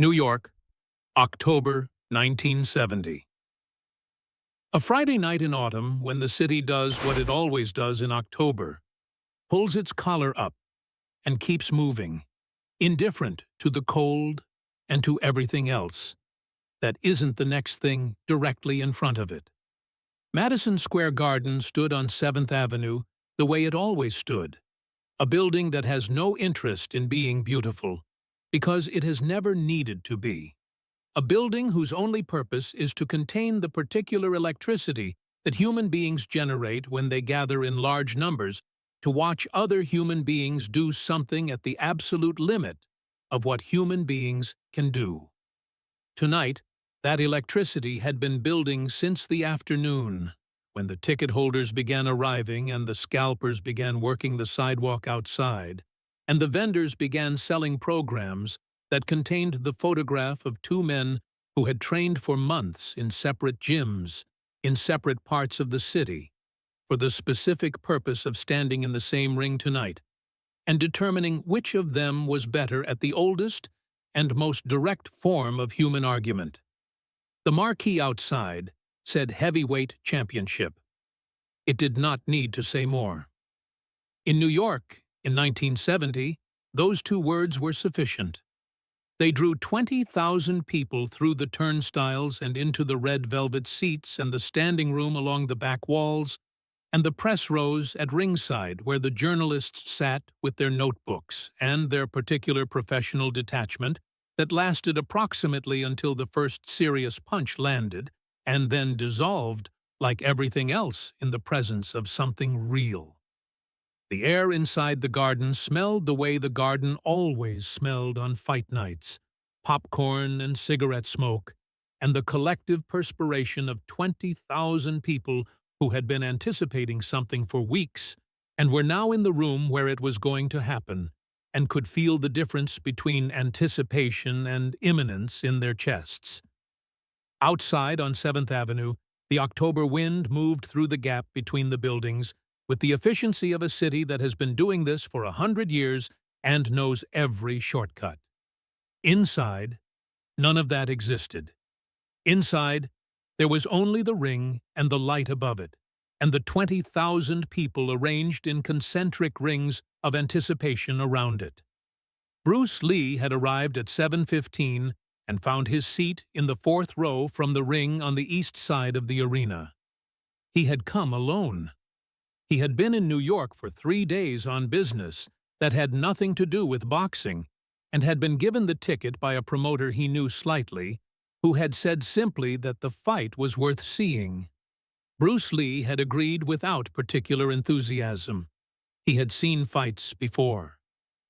New York, October 1970. A Friday night in autumn when the city does what it always does in October, pulls its collar up and keeps moving, indifferent to the cold and to everything else that isn't the next thing directly in front of it. Madison Square Garden stood on 7th Avenue the way it always stood, a building that has no interest in being beautiful, because it has never needed to be. A building whose only purpose is to contain the particular electricity that human beings generate when they gather in large numbers to watch other human beings do something at the absolute limit of what human beings can do. Tonight, that electricity had been building since the afternoon, when the ticket holders began arriving and the scalpers began working the sidewalk outside, and the vendors began selling programs that contained the photograph of two men who had trained for months in separate gyms, in separate parts of the city, for the specific purpose of standing in the same ring tonight, and determining which of them was better at the oldest and most direct form of human argument. The marquee outside said Heavyweight Championship. It did not need to say more. In New York, in 1970, those two words were sufficient. They drew 20,000 people through the turnstiles and into the red velvet seats and the standing room along the back walls, and the press rows at ringside where the journalists sat with their notebooks and their particular professional detachment that lasted approximately until the first serious punch landed and then dissolved like everything else in the presence of something real. The air inside the garden smelled the way the garden always smelled on fight nights, popcorn and cigarette smoke, and the collective perspiration of 20,000 people who had been anticipating something for weeks and were now in the room where it was going to happen and could feel the difference between anticipation and imminence in their chests. Outside on 7th Avenue, the October wind moved through the gap between the buildings with the efficiency of a city that has been doing this for 100 years and knows every shortcut. Inside, none of that existed. Inside, there was only the ring and the light above it, and the 20,000 people arranged in concentric rings of anticipation around it. Bruce Lee had arrived at 7:15 and found his seat in the 4th row from the ring on the east side of the arena. He had come alone. He had been in New York for 3 days on business that had nothing to do with boxing, and had been given the ticket by a promoter he knew slightly, who had said simply that the fight was worth seeing. Bruce Lee had agreed without particular enthusiasm. He had seen fights before.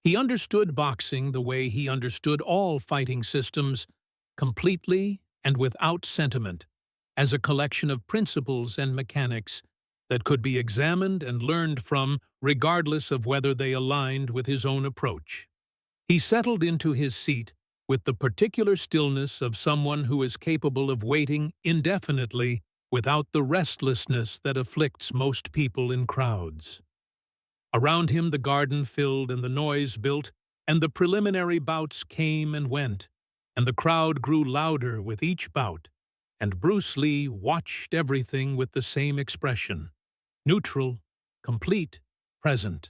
He understood boxing the way he understood all fighting systems, completely and without sentiment, as a collection of principles and mechanics that could be examined and learned from regardless of whether they aligned with his own approach. He settled into his seat with the particular stillness of someone who is capable of waiting indefinitely without the restlessness that afflicts most people in crowds. Around him the garden filled and the noise built, and the preliminary bouts came and went, and the crowd grew louder with each bout, and Bruce Lee watched everything with the same expression. Neutral, complete, present.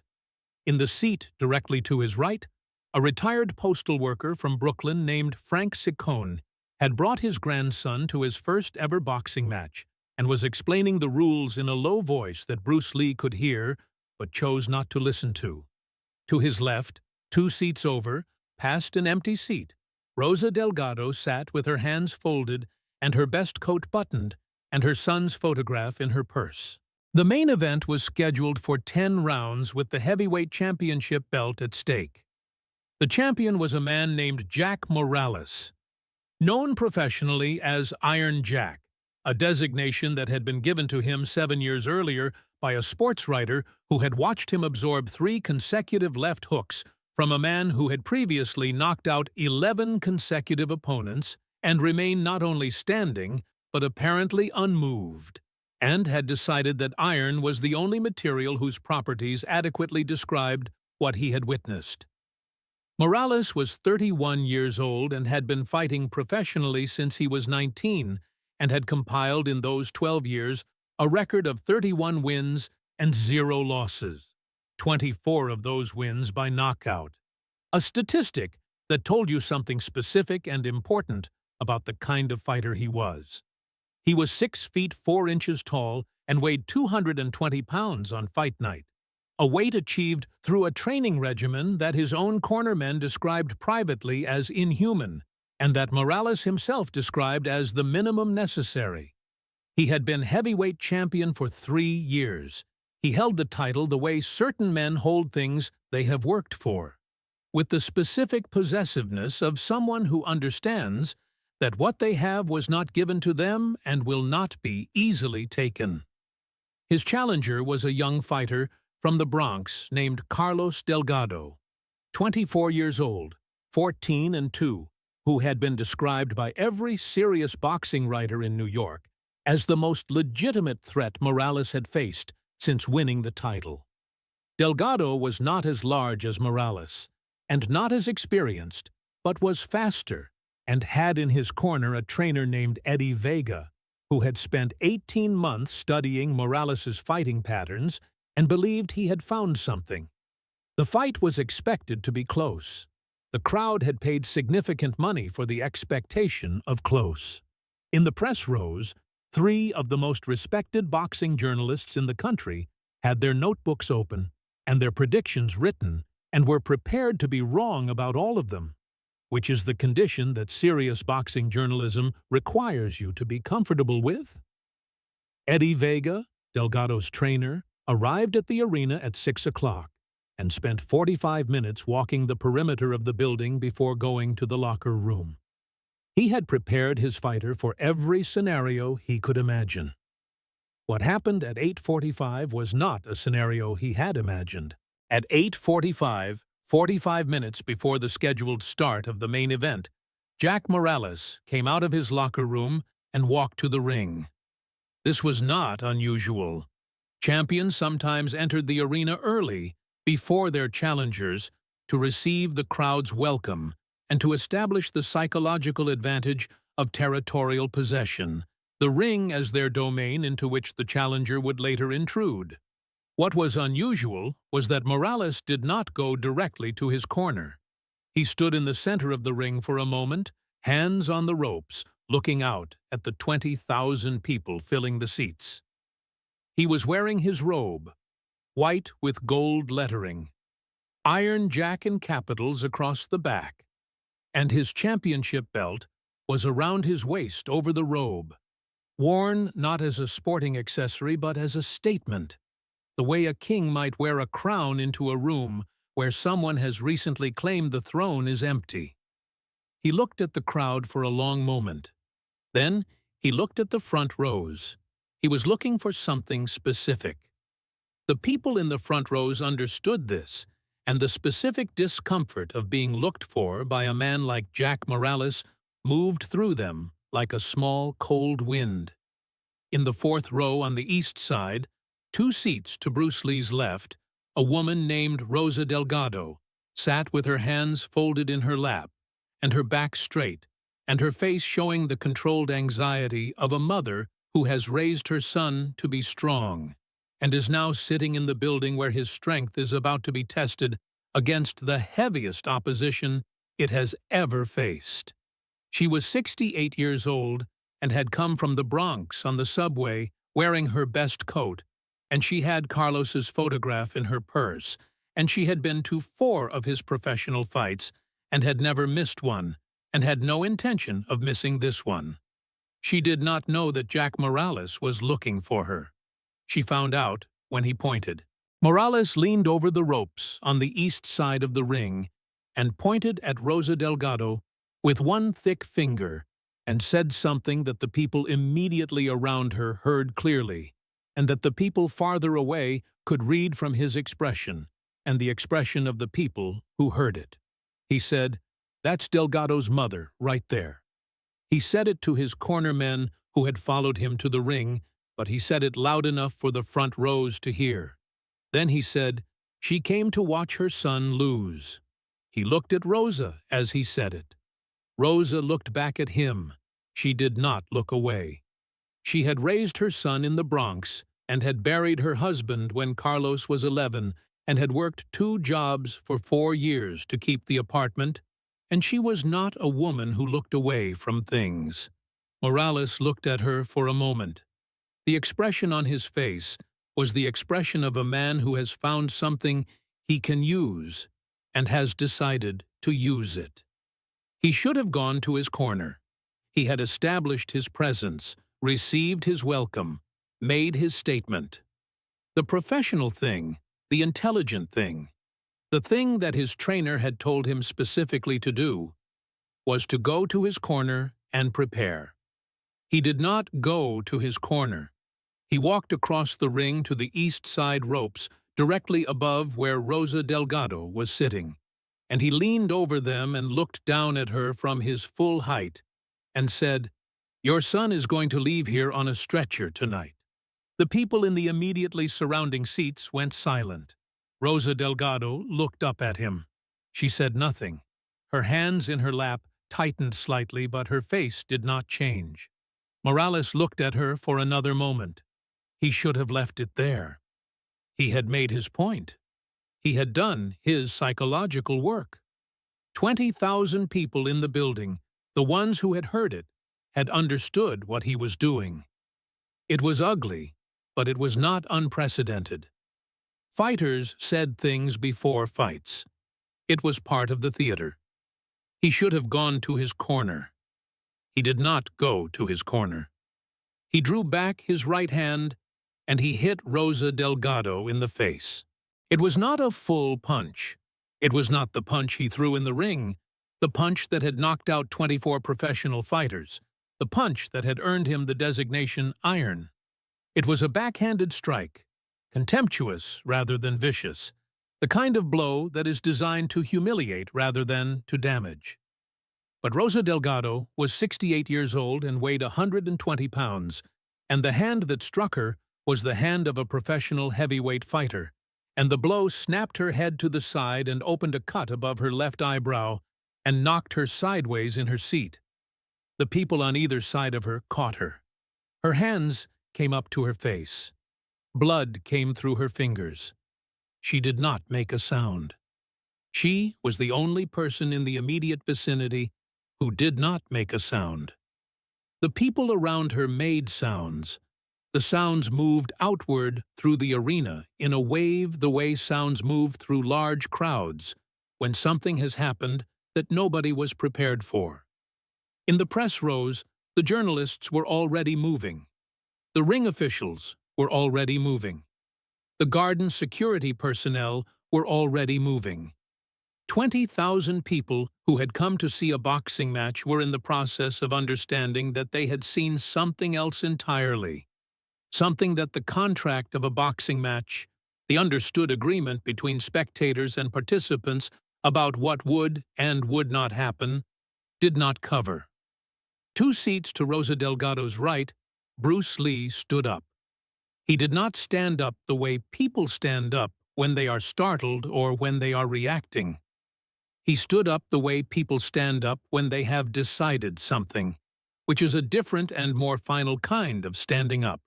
In the seat directly to his right, a retired postal worker from Brooklyn named Frank Ciccone had brought his grandson to his first ever boxing match and was explaining the rules in a low voice that Bruce Lee could hear but chose not to listen to. To his left, 2 seats over, past an empty seat, Rosa Delgado sat with her hands folded and her best coat buttoned and her son's photograph in her purse. The main event was scheduled for 10 rounds with the heavyweight championship belt at stake. The champion was a man named Jack Morales, known professionally as Iron Jack, a designation that had been given to him 7 years earlier by a sports writer who had watched him absorb 3 consecutive left hooks from a man who had previously knocked out 11 consecutive opponents and remained not only standing, but apparently unmoved, and had decided that iron was the only material whose properties adequately described what he had witnessed. Morales was 31 years old and had been fighting professionally since he was 19 and had compiled in those 12 years a record of 31 wins and 0 losses, 24 of those wins by knockout. A statistic that told you something specific and important about the kind of fighter he was. He was 6 feet 4 inches tall and weighed 220 pounds on fight night, a weight achieved through a training regimen that his own cornermen described privately as inhuman, and that Morales himself described as the minimum necessary. He had been heavyweight champion for 3 years. He held the title the way certain men hold things they have worked for, with the specific possessiveness of someone who understands that what they have was not given to them and will not be easily taken. His challenger was a young fighter from the Bronx named Carlos Delgado, 24 years old, 14-2, who had been described by every serious boxing writer in New York as the most legitimate threat Morales had faced since winning the title. Delgado was not as large as Morales, and not as experienced, but was faster, and had in his corner a trainer named Eddie Vega, who had spent 18 months studying Morales's fighting patterns and believed he had found something. The fight was expected to be close. The crowd had paid significant money for the expectation of close. In the press rows, 3 of the most respected boxing journalists in the country had their notebooks open and their predictions written and were prepared to be wrong about all of them, which is the condition that serious boxing journalism requires you to be comfortable with. Eddie Vega, Delgado's trainer, arrived at the arena at 6 o'clock and spent 45 minutes walking the perimeter of the building before going to the locker room. He had prepared his fighter for every scenario he could imagine. What happened at 8:45 was not a scenario he had imagined. At 8:45, 45 minutes before the scheduled start of the main event, Jack Morales came out of his locker room and walked to the ring. This was not unusual. Champions sometimes entered the arena early, before their challengers, to receive the crowd's welcome and to establish the psychological advantage of territorial possession, the ring as their domain into which the challenger would later intrude. What was unusual was that Morales did not go directly to his corner. He stood in the center of the ring for a moment, hands on the ropes, looking out at the 20,000 people filling the seats. He was wearing his robe, white with gold lettering, Iron Jack in capitals across the back, and his championship belt was around his waist over the robe, worn not as a sporting accessory but as a statement, the way a king might wear a crown into a room where someone has recently claimed the throne is empty. He looked at the crowd for a long moment. Then he looked at the front rows. He was looking for something specific. The people in the front rows understood this, and the specific discomfort of being looked for by a man like Jack Morales moved through them like a small, cold wind. In the 4th row on the east side, 2 seats to Bruce Lee's left, a woman named Rosa Delgado sat with her hands folded in her lap, and her back straight, and her face showing the controlled anxiety of a mother who has raised her son to be strong, and is now sitting in the building where his strength is about to be tested against the heaviest opposition it has ever faced. She was 68 years old and had come from the Bronx on the subway wearing her best coat, and she had Carlos's photograph in her purse, and she had been to 4 of his professional fights and had never missed one, and had no intention of missing this one. She did not know that Jack Morales was looking for her. She found out when he pointed. Morales leaned over the ropes on the east side of the ring and pointed at Rosa Delgado with one thick finger and said something that the people immediately around her heard clearly, and that the people farther away could read from his expression and the expression of the people who heard it. He said, "That's Delgado's mother right there." He said it to his corner men who had followed him to the ring, but he said it loud enough for the front rows to hear. Then he said, "She came to watch her son lose." He looked at Rosa as he said it. Rosa looked back at him. She did not look away. She had raised her son in the Bronx and had buried her husband when Carlos was 11 and had worked 2 jobs for 4 years to keep the apartment, and she was not a woman who looked away from things. Morales looked at her for a moment. The expression on his face was the expression of a man who has found something he can use and has decided to use it. He should have gone to his corner. He had established his presence, received his welcome, made his statement. The professional thing, the intelligent thing, the thing that his trainer had told him specifically to do, was to go to his corner and prepare. He did not go to his corner. He walked across the ring to the east side ropes, directly above where Rosa Delgado was sitting, and he leaned over them and looked down at her from his full height and said, "Your son is going to leave here on a stretcher tonight." The people in the immediately surrounding seats went silent. Rosa Delgado looked up at him. She said nothing. Her hands in her lap tightened slightly, but her face did not change. Morales looked at her for another moment. He should have left it there. He had made his point. He had done his psychological work. 20,000 people in the building, the ones who had heard it, had understood what he was doing. It was ugly, but it was not unprecedented. Fighters said things before fights. It was part of the theater. He should have gone to his corner. He did not go to his corner. He drew back his right hand, and he hit Rosa Delgado in the face. It was not a full punch. It was not the punch he threw in the ring, the punch that had knocked out 24 professional fighters, the punch that had earned him the designation Iron. It was a backhanded strike, contemptuous rather than vicious, the kind of blow that is designed to humiliate rather than to damage. But Rosa Delgado was 68 years old and weighed 120 pounds, and the hand that struck her was the hand of a professional heavyweight fighter, and the blow snapped her head to the side and opened a cut above her left eyebrow and knocked her sideways in her seat. The people on either side of her caught her. Her hands came up to her face. Blood came through her fingers. She did not make a sound. She was the only person in the immediate vicinity who did not make a sound. The people around her made sounds. The sounds moved outward through the arena in a wave the way sounds move through large crowds when something has happened that nobody was prepared for. In the press rows, the journalists were already moving. The ring officials were already moving. The garden security personnel were already moving. 20,000 people who had come to see a boxing match were in the process of understanding that they had seen something else entirely. Something that the contract of a boxing match, the understood agreement between spectators and participants about what would and would not happen, did not cover. 2 seats to Rosa Delgado's right, Bruce Lee stood up. He did not stand up the way people stand up when they are startled or when they are reacting. He stood up the way people stand up when they have decided something, which is a different and more final kind of standing up.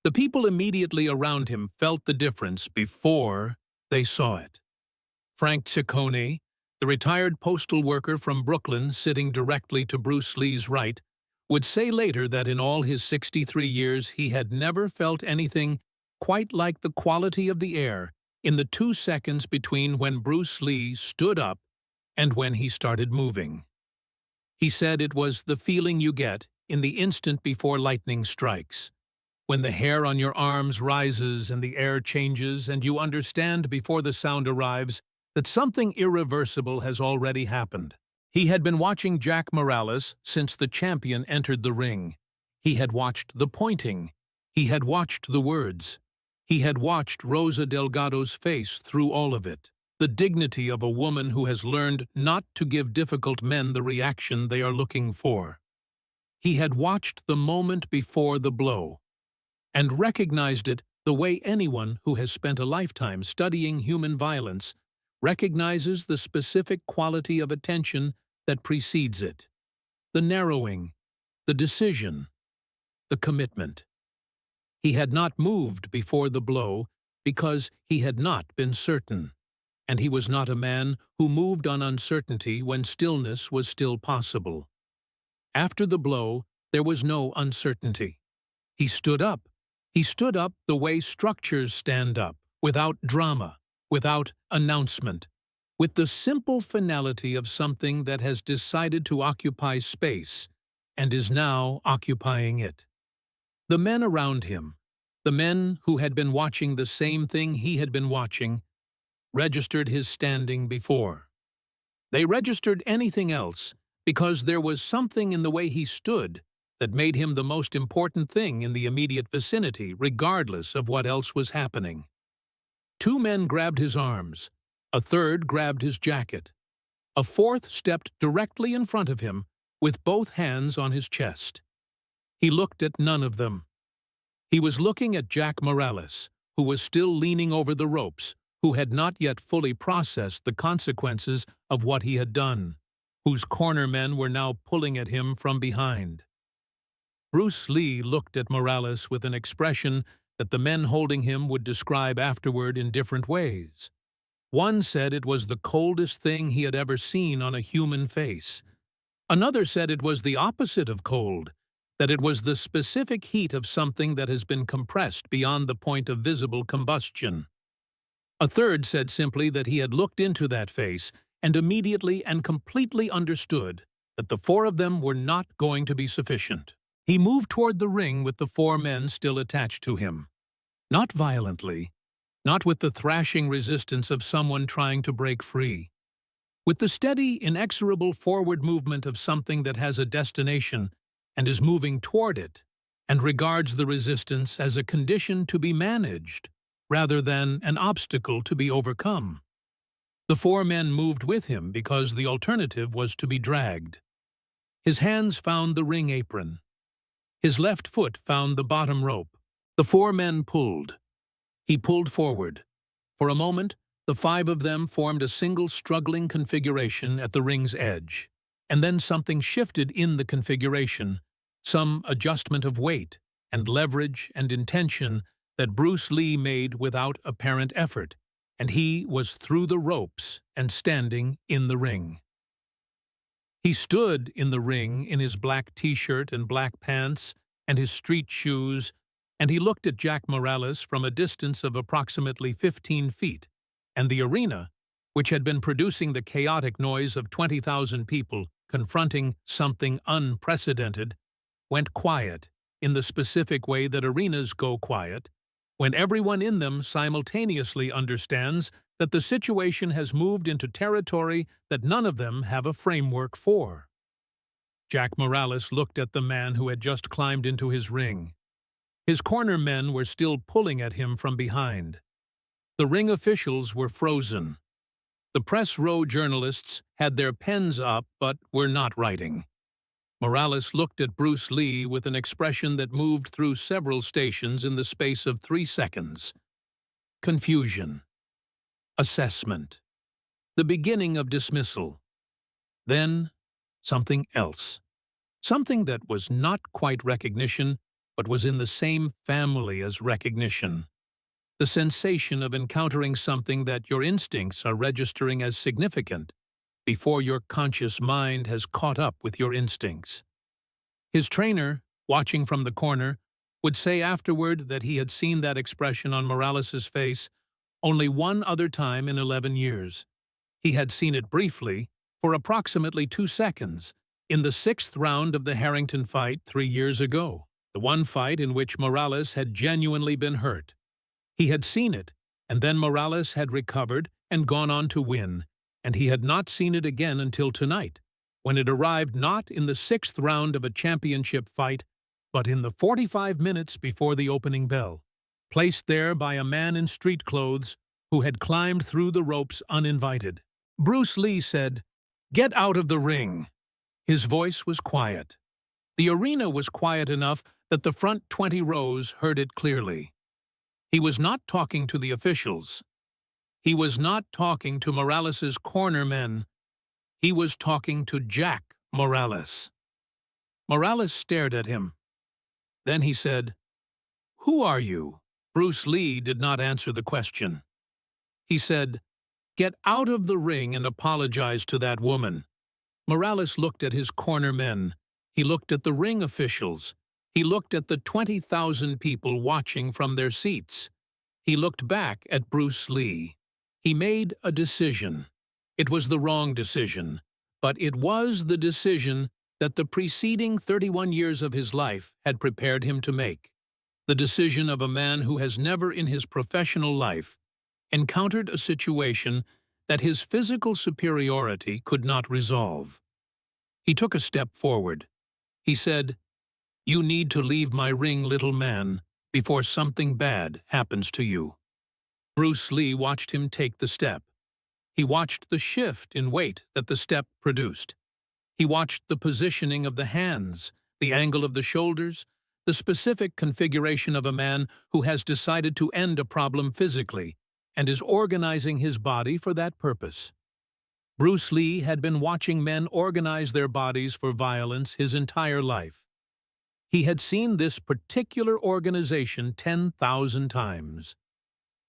The people immediately around him felt the difference before they saw it. Frank Ciccone, the retired postal worker from Brooklyn sitting directly to Bruce Lee's right, would say later that in all his 63 years he had never felt anything quite like the quality of the air in the 2 seconds between when Bruce Lee stood up and when he started moving. He said it was the feeling you get in the instant before lightning strikes, when the hair on your arms rises and the air changes and you understand before the sound arrives that something irreversible has already happened. He had been watching Jack Morales since the champion entered the ring. He had watched the pointing. He had watched the words. He had watched Rosa Delgado's face through all of it, the dignity of a woman who has learned not to give difficult men the reaction they are looking for. He had watched the moment before the blow, and recognized it the way anyone who has spent a lifetime studying human violence recognizes the specific quality of attention that precedes it, the narrowing, the decision, the commitment. He had not moved before the blow because he had not been certain, and he was not a man who moved on uncertainty when stillness was still possible. After the blow, there was no uncertainty. He stood up. He stood up the way structures stand up, without drama, without announcement, with the simple finality of something that has decided to occupy space and is now occupying it. The men around him, the men who had been watching the same thing he had been watching, registered his standing before. They registered anything else because there was something in the way he stood that made him the most important thing in the immediate vicinity, regardless of what else was happening. Two men grabbed his arms. A third grabbed his jacket. A fourth stepped directly in front of him, with both hands on his chest. He looked at none of them. He was looking at Jack Morales, who was still leaning over the ropes, who had not yet fully processed the consequences of what he had done, whose corner men were now pulling at him from behind. Bruce Lee looked at Morales with an expression that the men holding him would describe afterward in different ways. One said it was the coldest thing he had ever seen on a human face. Another said it was the opposite of cold, that it was the specific heat of something that has been compressed beyond the point of visible combustion. A third said simply that he had looked into that face and immediately and completely understood that the four of them were not going to be sufficient. He moved toward the ring with the four men still attached to him. Not violently, not with the thrashing resistance of someone trying to break free. With the steady, inexorable forward movement of something that has a destination and is moving toward it, and regards the resistance as a condition to be managed, rather than an obstacle to be overcome. The four men moved with him because the alternative was to be dragged. His hands found the ring apron. His left foot found the bottom rope. The four men pulled. He pulled forward. For a moment, the five of them formed a single struggling configuration at the ring's edge. And then something shifted in the configuration, some adjustment of weight and leverage and intention that Bruce Lee made without apparent effort, and he was through the ropes and standing in the ring. He stood in the ring in his black t-shirt and black pants and his street shoes, and he looked at Jack Morales from a distance of approximately 15 feet, and the arena, which had been producing the chaotic noise of 20,000 people confronting something unprecedented, went quiet in the specific way that arenas go quiet, when everyone in them simultaneously understands that the situation has moved into territory that none of them have a framework for. Jack Morales looked at the man who had just climbed into his ring. His corner men were still pulling at him from behind. The ring officials were frozen. The press row journalists had their pens up but were not writing. Morales looked at Bruce Lee with an expression that moved through several stations in the space of 3 seconds. Confusion. Assessment. The beginning of dismissal. Then, something else. Something that was not quite recognition, but was in the same family as recognition. The sensation of encountering something that your instincts are registering as significant before your conscious mind has caught up with your instincts. His trainer, watching from the corner, would say afterward that he had seen that expression on Morales's face only one other time in 11 years. He had seen it briefly, for approximately 2 seconds, in the 6th round of the Harrington fight 3 years ago, the one fight in which Morales had genuinely been hurt. He had seen it, and then Morales had recovered and gone on to win, and he had not seen it again until tonight, when it arrived not in the 6th round of a championship fight, but in the 45 minutes before the opening bell, placed there by a man in street clothes who had climbed through the ropes uninvited. Bruce Lee said, "Get out of the ring." His voice was quiet. The arena was quiet enough that the front 20 rows heard it clearly. He was not talking to the officials. He was not talking to Morales's corner men. He was talking to Jack Morales. Morales stared at him. Then he said, "Who are you?" Bruce Lee did not answer the question. He said, "Get out of the ring and apologize to that woman." Morales looked at his corner men. He looked at the ring officials. He looked at the 20,000 people watching from their seats. He looked back at Bruce Lee. He made a decision. It was the wrong decision, but it was the decision that the preceding 31 years of his life had prepared him to make. The decision of a man who has never in his professional life encountered a situation that his physical superiority could not resolve. He took a step forward. He said, "You need to leave my ring, little man, before something bad happens to you." Bruce Lee watched him take the step. He watched the shift in weight that the step produced. He watched the positioning of the hands, the angle of the shoulders, the specific configuration of a man who has decided to end a problem physically and is organizing his body for that purpose. Bruce Lee had been watching men organize their bodies for violence his entire life. He had seen this particular organization 10,000 times.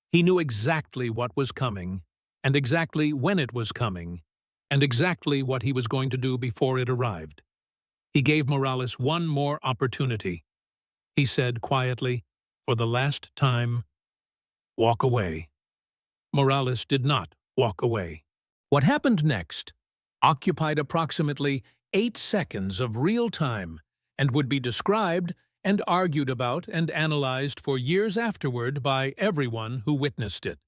He knew exactly what was coming, and exactly when it was coming, and exactly what he was going to do before it arrived. He gave Morales one more opportunity. He said quietly, "For the last time, walk away." Morales did not walk away. What happened next occupied approximately 8 seconds of real time and would be described and argued about and analyzed for years afterward by everyone who witnessed it.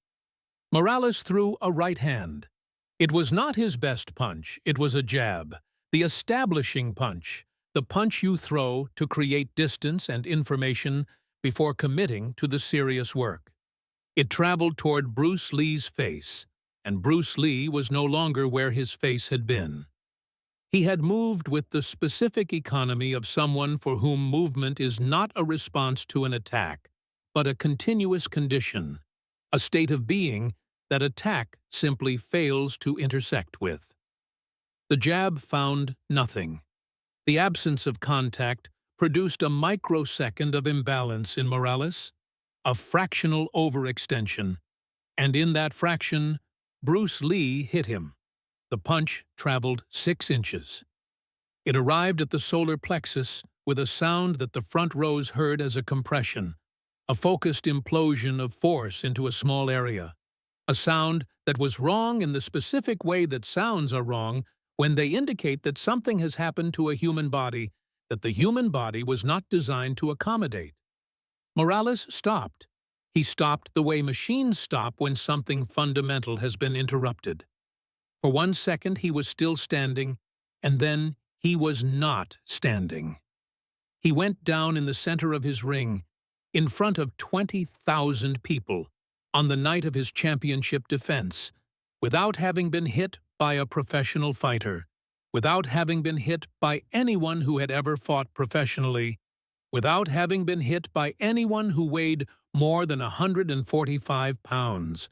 Morales threw a right hand. It was not his best punch, it was a jab, the establishing punch, the punch you throw to create distance and information before committing to the serious work. It traveled toward Bruce Lee's face, and Bruce Lee was no longer where his face had been. He had moved with the specific economy of someone for whom movement is not a response to an attack, but a continuous condition, a state of being that attack simply fails to intersect with. The jab found nothing. The absence of contact produced a microsecond of imbalance in Morales, a fractional overextension, and in that fraction, Bruce Lee hit him. The punch traveled 6 inches. It arrived at the solar plexus with a sound that the front rows heard as a compression, a focused implosion of force into a small area, a sound that was wrong in the specific way that sounds are wrong when they indicate that something has happened to a human body that the human body was not designed to accommodate. Morales stopped. He stopped the way machines stop when something fundamental has been interrupted. For 1 second he was still standing, and then he was not standing. He went down in the center of his ring, in front of 20,000 people, on the night of his championship defense, without having been hit by a professional fighter, without having been hit by anyone who had ever fought professionally, without having been hit by anyone who weighed more than 145 pounds.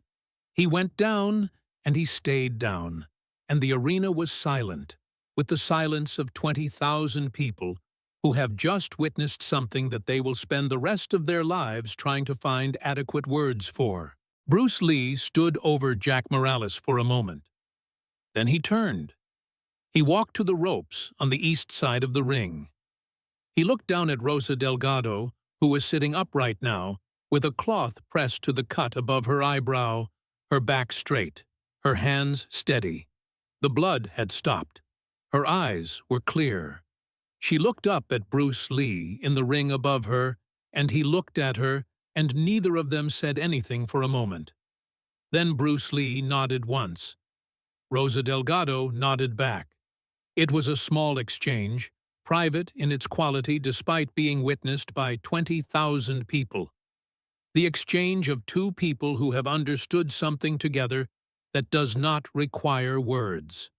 He went down, and he stayed down, and the arena was silent, with the silence of 20,000 people who have just witnessed something that they will spend the rest of their lives trying to find adequate words for. Bruce Lee stood over Jack Morales for a moment. Then he turned. He walked to the ropes on the east side of the ring. He looked down at Rosa Delgado, who was sitting upright now, with a cloth pressed to the cut above her eyebrow, her back straight, her hands steady. The blood had stopped. Her eyes were clear. She looked up at Bruce Lee in the ring above her, and he looked at her, and neither of them said anything for a moment. Then Bruce Lee nodded once. Rosa Delgado nodded back. It was a small exchange, private in its quality despite being witnessed by 20,000 people. The exchange of two people who have understood something together that does not require words.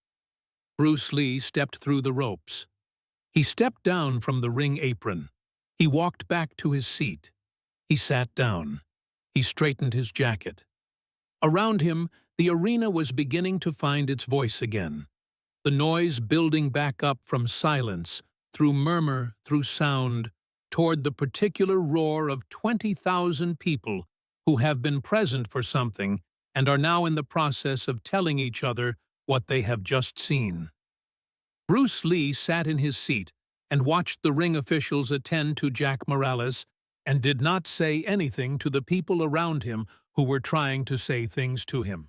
Bruce Lee stepped through the ropes. He stepped down from the ring apron. He walked back to his seat. He sat down. He straightened his jacket. Around him, the arena was beginning to find its voice again, the noise building back up from silence, through murmur, through sound, toward the particular roar of 20,000 people who have been present for something and are now in the process of telling each other what they have just seen. Bruce Lee sat in his seat and watched the ring officials attend to Jack Morales and did not say anything to the people around him who were trying to say things to him.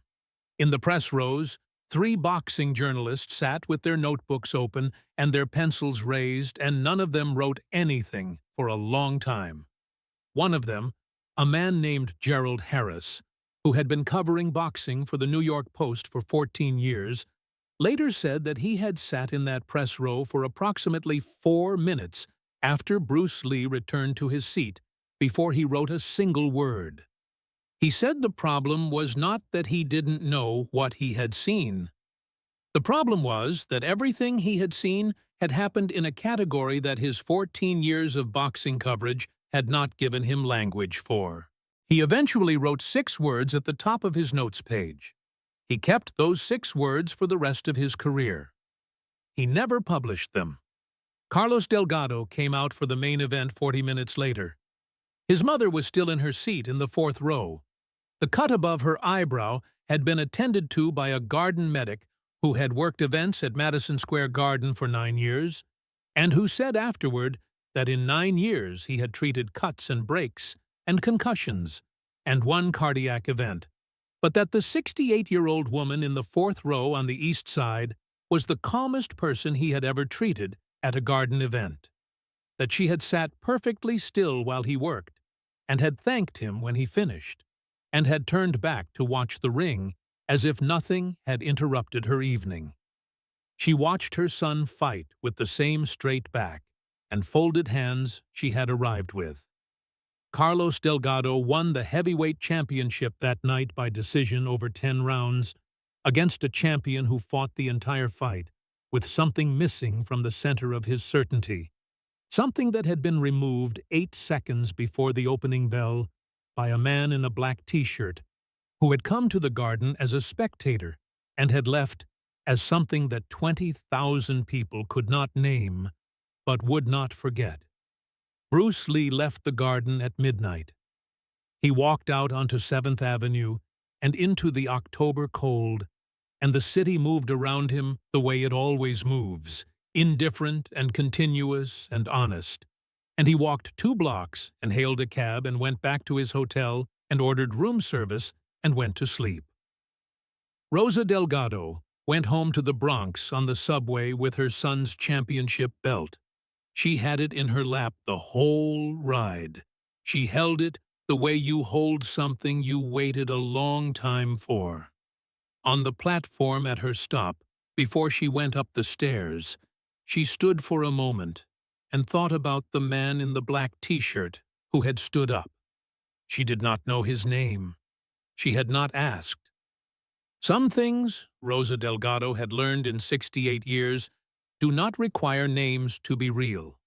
In the press rows, 3 boxing journalists sat with their notebooks open and their pencils raised, and none of them wrote anything for a long time. One of them, a man named Gerald Harris, who had been covering boxing for the New York Post for 14 years, later said that he had sat in that press row for approximately 4 minutes after Bruce Lee returned to his seat before he wrote a single word. He said the problem was not that he didn't know what he had seen. The problem was that everything he had seen had happened in a category that his 14 years of boxing coverage had not given him language for. He eventually wrote 6 words at the top of his notes page. He kept those 6 words for the rest of his career. He never published them. Carlos Delgado came out for the main event 40 minutes later. His mother was still in her seat in the 4th row. The cut above her eyebrow had been attended to by a garden medic who had worked events at Madison Square Garden for 9 years, and who said afterward that in 9 years he had treated cuts and breaks and concussions and 1 cardiac event, but that the 68-year-old woman in the 4th row on the east side was the calmest person he had ever treated at a garden event, that she had sat perfectly still while he worked and had thanked him when he finished, and had turned back to watch the ring as if nothing had interrupted her evening. She watched her son fight with the same straight back and folded hands she had arrived with. Carlos Delgado won the heavyweight championship that night by decision over 10 rounds against a champion who fought the entire fight with something missing from the center of his certainty, something that had been removed 8 seconds before the opening bell by a man in a black t-shirt who had come to the garden as a spectator and had left as something that 20,000 people could not name but would not forget. Bruce Lee left the garden at midnight. He walked out onto 7th Avenue and into the October cold, and the city moved around him the way it always moves, indifferent and continuous and honest. And he walked 2 blocks and hailed a cab and went back to his hotel and ordered room service and went to sleep. Rosa Delgado went home to the Bronx on the subway with her son's championship belt. She had it in her lap the whole ride. She held it the way you hold something you waited a long time for. On the platform at her stop, before she went up the stairs, she stood for a moment and thought about the man in the black t-shirt who had stood up. She did not know his name. She had not asked. Some things, Rosa Delgado had learned in 68 years, do not require names to be real.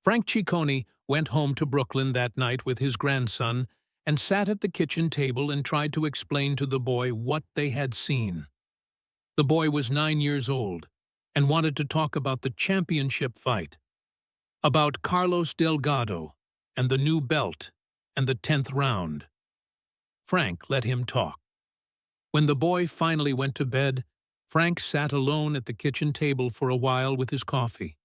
Frank Ciccone went home to Brooklyn that night with his grandson and sat at the kitchen table and tried to explain to the boy what they had seen. The boy was 9 years old and wanted to talk about the championship fight, about Carlos Delgado and the new belt and the 10th round. Frank let him talk. When the boy finally went to bed, Frank sat alone at the kitchen table for a while with his coffee.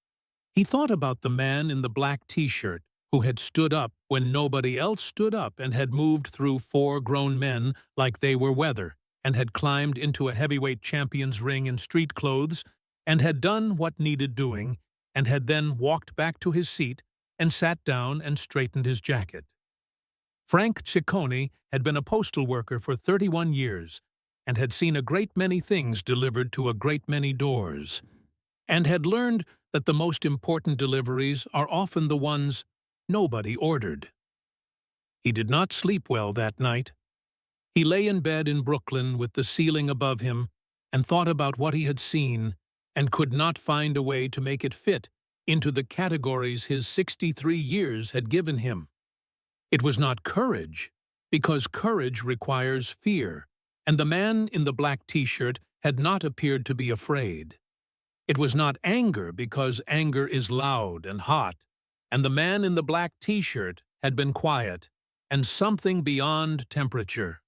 He thought about the man in the black t-shirt who had stood up when nobody else stood up and had moved through 4 grown men like they were weather and had climbed into a heavyweight champion's ring in street clothes and had done what needed doing and had then walked back to his seat and sat down and straightened his jacket. Frank Ciccone had been a postal worker for 31 years and had seen a great many things delivered to a great many doors, and had learned that the most important deliveries are often the ones nobody ordered. He did not sleep well that night. He lay in bed in Brooklyn with the ceiling above him and thought about what he had seen and could not find a way to make it fit into the categories his 63 years had given him. It was not courage, because courage requires fear, and the man in the black t-shirt had not appeared to be afraid. It was not anger because anger is loud and hot, and the man in the black t-shirt had been quiet and something beyond temperature.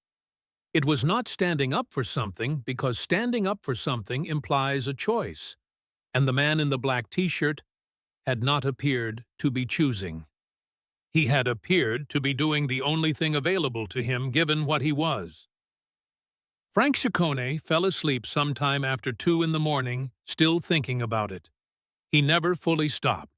It was not standing up for something because standing up for something implies a choice, and the man in the black t-shirt had not appeared to be choosing. He had appeared to be doing the only thing available to him given what he was. Frank Ciccone fell asleep sometime after 2 in the morning, still thinking about it. He never fully stopped.